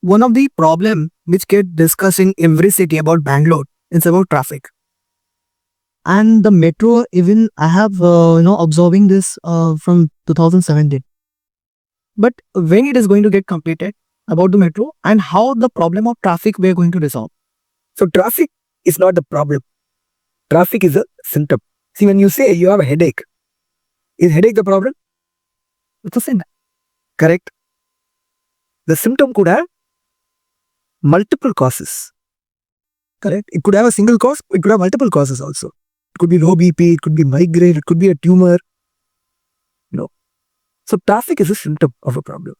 one of the problem which get discussed in every city about Bangalore is about traffic. And the metro, even I have observing this from 2017. But when it is going to get completed about the metro and how the problem of traffic we are going to resolve. So traffic is not the problem. Traffic is a symptom. See, when you say you have a headache, is headache the problem? It's a sin. Correct. The symptom could have multiple causes. Correct. It could have a single cause, it could have multiple causes also. It could be low BP, it could be migraine, it could be a tumor. So traffic is a symptom of a problem.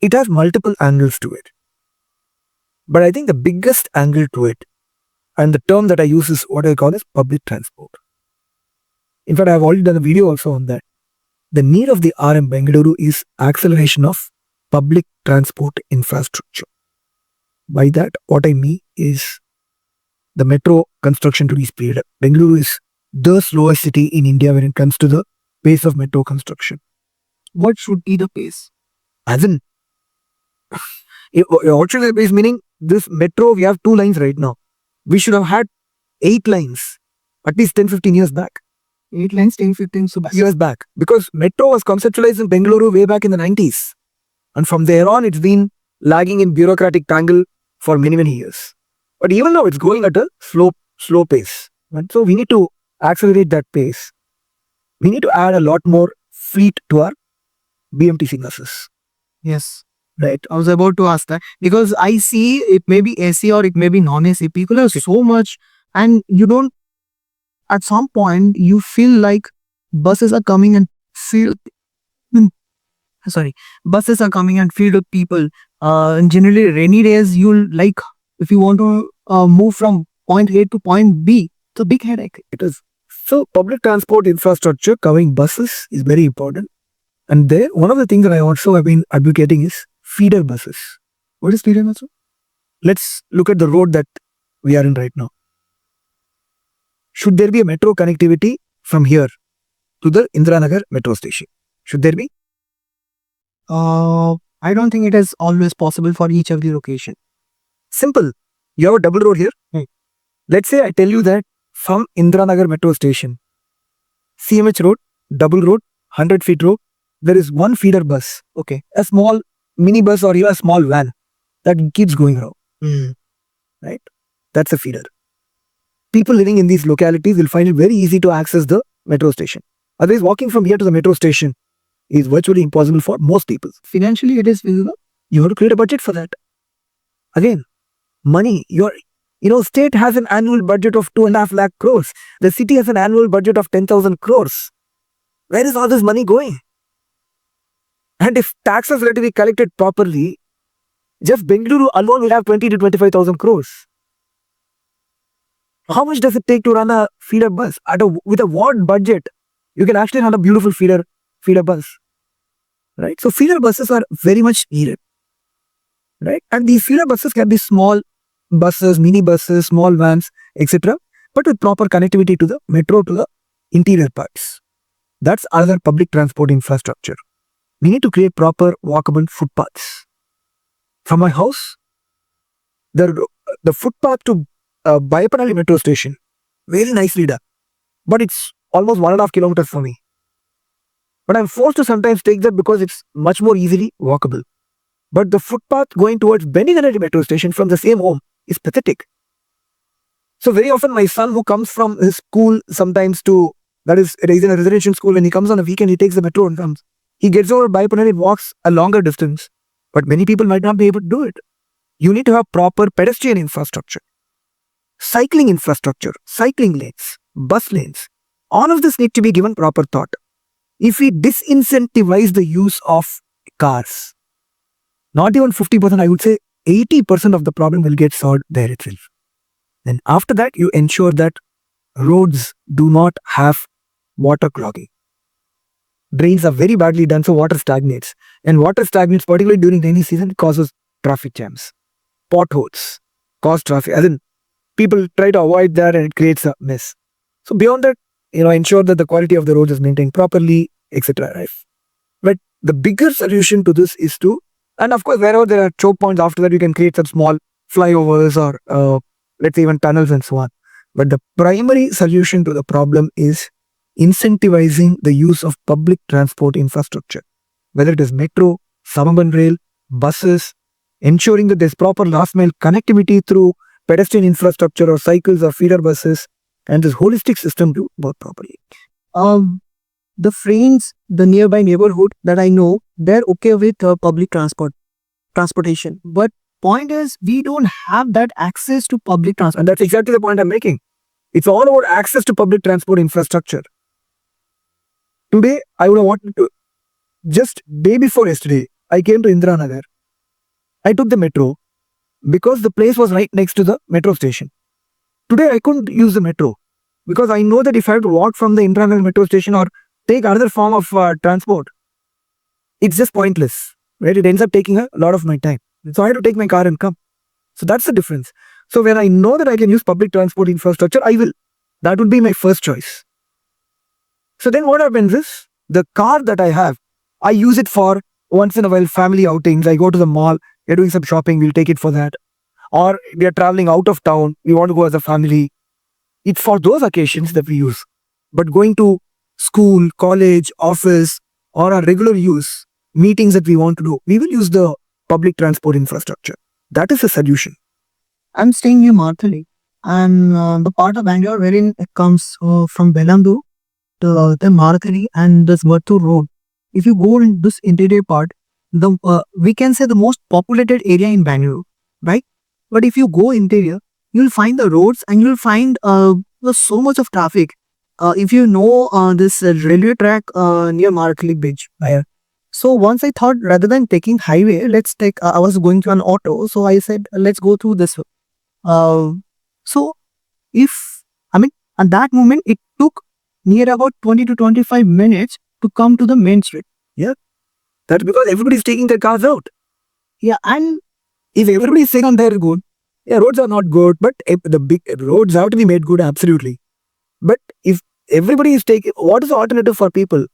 It has multiple angles to it. But I think the biggest angle to it, and the term that I use is what I call as public transport. In fact, I have already done a video also on that. The need of the hour in Bengaluru is acceleration of public transport infrastructure. By that, what I mean is the metro construction to be speeded up. Bengaluru is the slowest city in India when it comes to the pace of metro construction. What should be the pace? As in, what should be the pace? Meaning, this metro, we have 2 lines right now. We should have had 8 lines at least 10-15 years back. 8 lines, 10, 15 so Years back. Because metro was conceptualized in Bengaluru way back in the 90s. And from there on, it's been lagging in bureaucratic tangle for many, many years. But even now, it's going at a slow pace. Right? So we need to accelerate that pace. We need to add a lot more fleet to our BMTC buses. Yes. Right. I was about to ask that because I see it may be AC or it may be non-AC. People are so much, and you don't, at some point, you feel like buses are coming and filled. Buses are coming and filled with people. Generally, rainy days, you'll like, if you want to move from point A to point B, it's a big headache. It is. So, public transport infrastructure covering buses is very important. And there, one of the things that I also have been advocating is feeder buses. What is feeder bus? Let's look at the road that we are in right now. Should there be a metro connectivity from here to the Indiranagar metro station? Should there be? I don't think it is always possible for each of the location. Simple. You have a double road here. Let's say I tell you that from Indiranagar metro station, CMH road, double road, 100 feet road, there is one feeder bus. Okay. A small mini bus or even a small van that keeps going around. Right? That's a feeder. People living in these localities will find it very easy to access the metro station. Otherwise, walking from here to the metro station is virtually impossible for most people. Financially, it is feasible. You have to create a budget for that. Again, money. State has an annual budget of 2.5 lakh crores. The city has an annual budget of 10,000 crores. Where is all this money going? And if taxes were to be collected properly, just Bengaluru alone will have 20 to 25,000 crores. How much does it take to run a feeder bus? With a what budget, you can actually run a beautiful feeder bus. Right? So feeder buses are very much needed. Right? And these feeder buses can be small buses, mini buses, small vans, etc. But with proper connectivity to the metro, to the interior parts. That's other public transport infrastructure. We need to create proper walkable footpaths. From my house, the footpath to Bayapanalli metro station, very nicely done. But it's almost 1.5 kilometers for me. But I'm forced to sometimes take that because it's much more easily walkable. But the footpath going towards Bengaluru metro station from the same home is pathetic. So very often my son who comes from his school sometimes that is in a residential school, when he comes on a weekend, he takes the metro and comes. He gets over by Bayapanalli and walks a longer distance. But many people might not be able to do it. You need to have proper pedestrian infrastructure, cycling infrastructure, cycling lanes, bus lanes. All of this need to be given proper thought. If we disincentivize the use of cars, not even 50%, I would say 80% of the problem will get solved there itself. Then after that, you ensure that roads do not have water clogging. Drains are very badly done, so water stagnates. And water stagnates, particularly during rainy season, causes traffic jams. Potholes cause traffic. As in, people try to avoid that and it creates a mess. So beyond that, ensure that the quality of the road is maintained properly, etc. Right? But the bigger solution to this is to And of course, wherever there are choke points, after that you can create some small flyovers or let's say even tunnels and so on. But the primary solution to the problem is incentivizing the use of public transport infrastructure, whether it is metro, suburban rail, buses, ensuring that there's proper last mile connectivity through pedestrian infrastructure or cycles or feeder buses, and this holistic system to work properly. The friends, the nearby neighborhood that I know, they're okay with public transportation. But point is, we don't have that access to public transport. And that's exactly the point I'm making. It's all about access to public transport infrastructure. Today, I would have wanted to, just day before yesterday, I came to Indira Nagar. I took the metro because the place was right next to the metro station. Today, I couldn't use the metro because I know that if I have to walk from the Indira Nagar metro station or take another form of transport, it's just pointless, right? It ends up taking a lot of my time. So I had to take my car and come. So that's the difference. So when I know that I can use public transport infrastructure, I will. That would be my first choice. So then what happens is, the car that I have, I use it for once in a while family outings. I go to the mall, we're doing some shopping, we'll take it for that. Or we are traveling out of town, we want to go as a family. It's for those occasions that we use. But going to school, college, office, or our regular use, meetings that we want to do, we will use the public transport infrastructure. That is the solution. I'm staying near Marthali, and the part of Bangalore wherein it comes from Bellandur to the Marthali and this Vattur road. If you go in this interior part, we can say the most populated area in Bangalore, right? But if you go interior, you'll find the roads and you'll find there's so much of traffic. If you know this railway track near Marthali Bridge. So once I thought, rather than taking highway, let's take, I was going to an auto. So I said, let's go through this. So at that moment, it took near about 20 to 25 minutes to come to the main street. That's because everybody's taking their cars out. Yeah, and If everybody's saying on their good, roads are not good, but the big roads have to be made good, absolutely. But if everybody is taking, what is the alternative for people?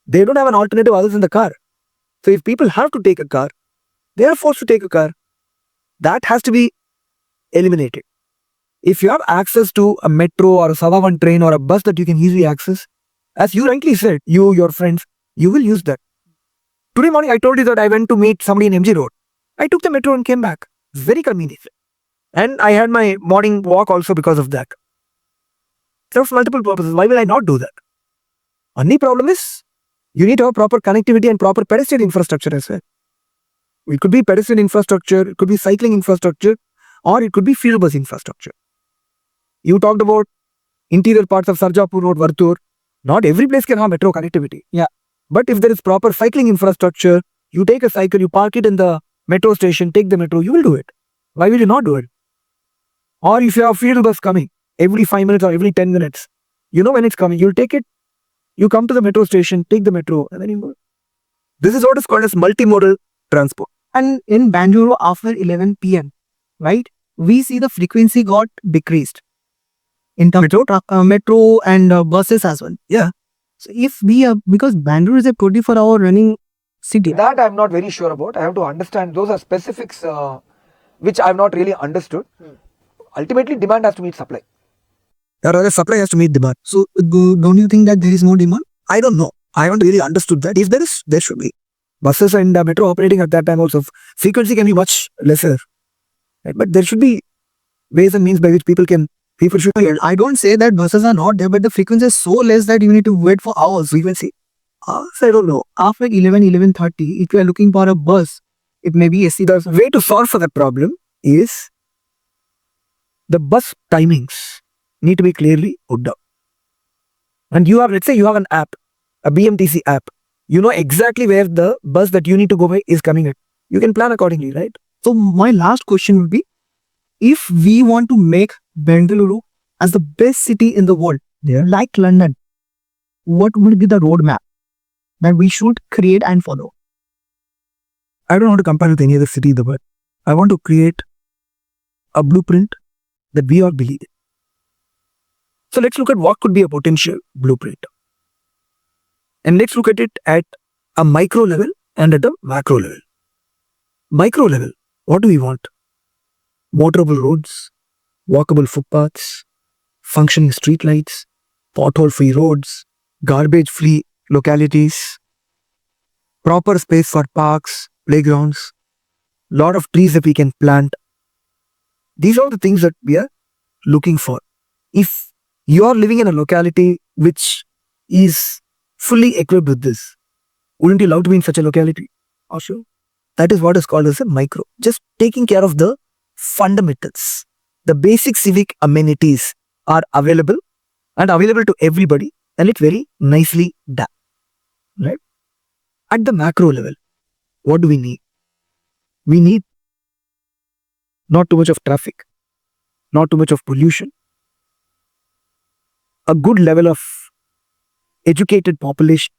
They don't have an alternative other than the car. So if people have to take a car, they are forced to take a car. That has to be eliminated. If you have access to a metro or a suburban train or a bus that you can easily access, as you rightly said, you, your friends, you will use that. Today morning, I told you that I went to meet somebody in MG Road. I took the metro and came back. Very convenient. And I had my morning walk also because of that. Serves multiple purposes. Why will I not do that? Only problem is, you need to have proper connectivity and proper pedestrian infrastructure as well. It could be pedestrian infrastructure, it could be cycling infrastructure, or it could be field bus infrastructure. You talked about interior parts of Sarjapur Road, Vattur. Not every place can have metro connectivity. But if there is proper cycling infrastructure, you take a cycle, you park it in the metro station, take the metro, you will do it. Why will you not do it? Or if you have field bus coming every 5 minutes or every 10 minutes, you know when it's coming, you'll take it, you come to the metro station, take the metro, and then you go. This is what is called as multimodal transport. And in Bangalore after 11 p.m., right, we see the frequency got decreased in terms of metro and buses as well. Yeah. So if because Bangalore is a 24-hour running city. That I'm not very sure about. I have to understand. Those are specifics which I've not really understood. Ultimately, demand has to meet supply. Or rather, supply has to meet demand. So don't you think that there is no demand? I don't know. I haven't really understood that. If there is, there should be. Buses and metro operating at that time also, frequency can be much lesser. Right? But there should be ways and means by which people should. I don't say that buses are not there, but the frequency is so less that you need to wait for hours. Frequency. I don't know. After 11:30, if you are looking for a bus, it may be AC. The way to solve for that problem is the bus timings need to be clearly put down. And you have, let's say you have an app, a BMTC app. You know exactly where the bus that you need to go by is coming at. You can plan accordingly, right? So my last question would be, if we want to make Bengaluru as the best city in the world, like London, what would be the roadmap that we should create and follow? I don't want to compare with any other city in the world. I want to create a blueprint that we all believe in. So let's look at what could be a potential blueprint. And let's look at it at a micro level and at a macro level. Micro level, what do we want? Motorable roads, walkable footpaths, functioning streetlights, pothole-free roads, garbage-free localities, proper space for parks, playgrounds, lot of trees that we can plant. These are the things that we are looking for. If you are living in a locality which is fully equipped with this, wouldn't you love to be in such a locality? Also, that is what is called as a micro. Just taking care of the fundamentals. The basic civic amenities are available and available to everybody, and it's very nicely done. Right? At the macro level, what do we need? We need not too much of traffic, not too much of pollution, a good level of educated population,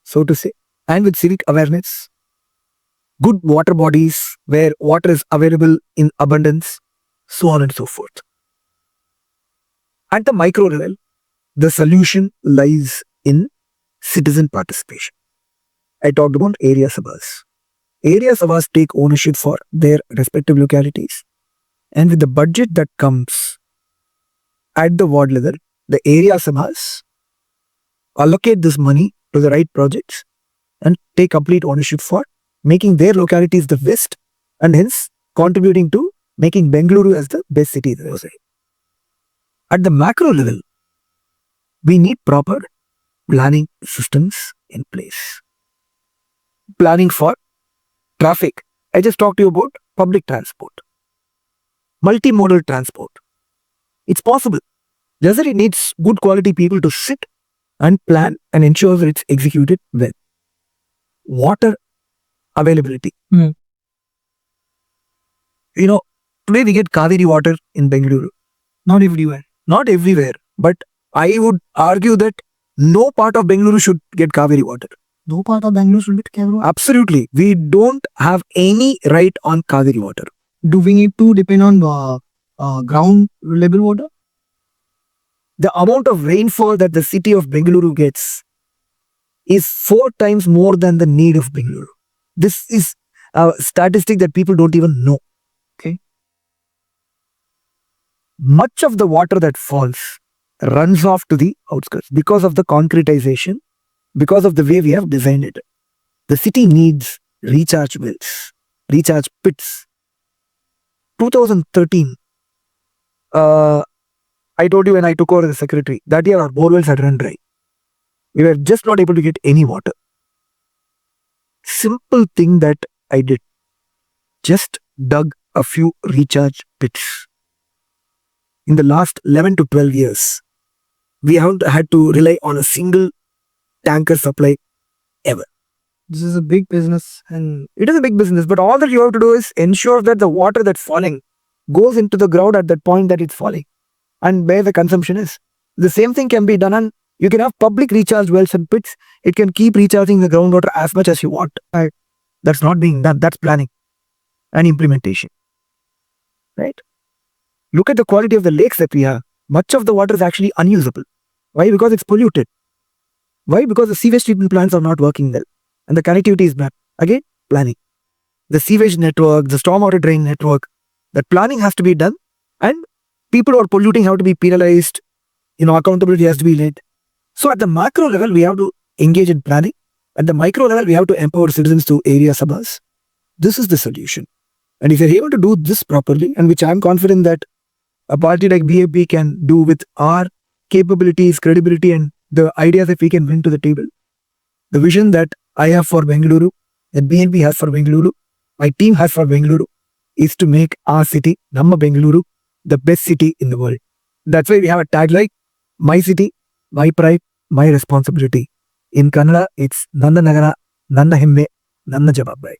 so to say, and with civic awareness, good water bodies where water is available in abundance, so on and so forth. At the micro level, the solution lies in citizen participation. I talked about area sabhas. Area sabhas take ownership for their respective localities, and with the budget that comes at the ward level, the area sabhas allocate this money to the right projects and take complete ownership for making their localities the best, and hence contributing to making Bengaluru as the best city in the world. At the macro level, we need proper planning systems in place. Planning for traffic. I just talked to you about public transport. Multimodal transport. It's possible. Just that it needs good quality people to sit and plan and ensure that it's executed well. Water availability. Hmm. Today we get Kaveri water in Bengaluru. Not everywhere. Not everywhere, but I would argue that no part of Bengaluru should get Kaveri water. No part of Bangalore should be Kaveri. Absolutely. We don't have any right on Kaveri water. Do we need to depend on ground level water? The amount of rainfall that the city of Bengaluru gets is 4 times more than the need of Bengaluru. This is a statistic that people don't even know. Okay. Much of the water that falls runs off to the outskirts because of the concretization, because of the way we have designed it. The city needs recharge wells, recharge pits. 2013, I told you when I took over the secretary, that year our borewells had run dry. We were just not able to get any water. Simple thing that I did, just dug a few recharge pits. In the last 11 to 12 years, we haven't had to rely on a single tanker supply ever. This is a big business, and It is a big business, but all that you have to do is ensure that the water that's falling goes into the ground at that point that it's falling and where the consumption is. The same thing can be done, and you can have public recharge wells and pits. It can keep recharging the groundwater as much as you want. That's not being done. That's planning and implementation. Right? Look at the quality of the lakes that we have. Much of the water is actually unusable. Why? Because it's polluted. Why? Because the sewage treatment plants are not working well and the connectivity is bad. Again, planning. The sewage network, the stormwater drain network, that planning has to be done, and people who are polluting have to be penalized. Accountability has to be laid. So at the macro level, we have to engage in planning. At the micro level, we have to empower citizens to area sabhas. This is the solution. And if you're able to do this properly, and which I'm confident that a party like BJP can do with our capabilities, credibility, and the ideas that we can bring to the table, the vision that I have for Bengaluru, that BNP has for Bengaluru, my team has for Bengaluru, is to make our city, Namma Bengaluru, the best city in the world. That's why we have a tagline, my city, my pride, my responsibility. In Kannada, it's Nanda Nagara, Nanda Himme, Nanda Jawabari.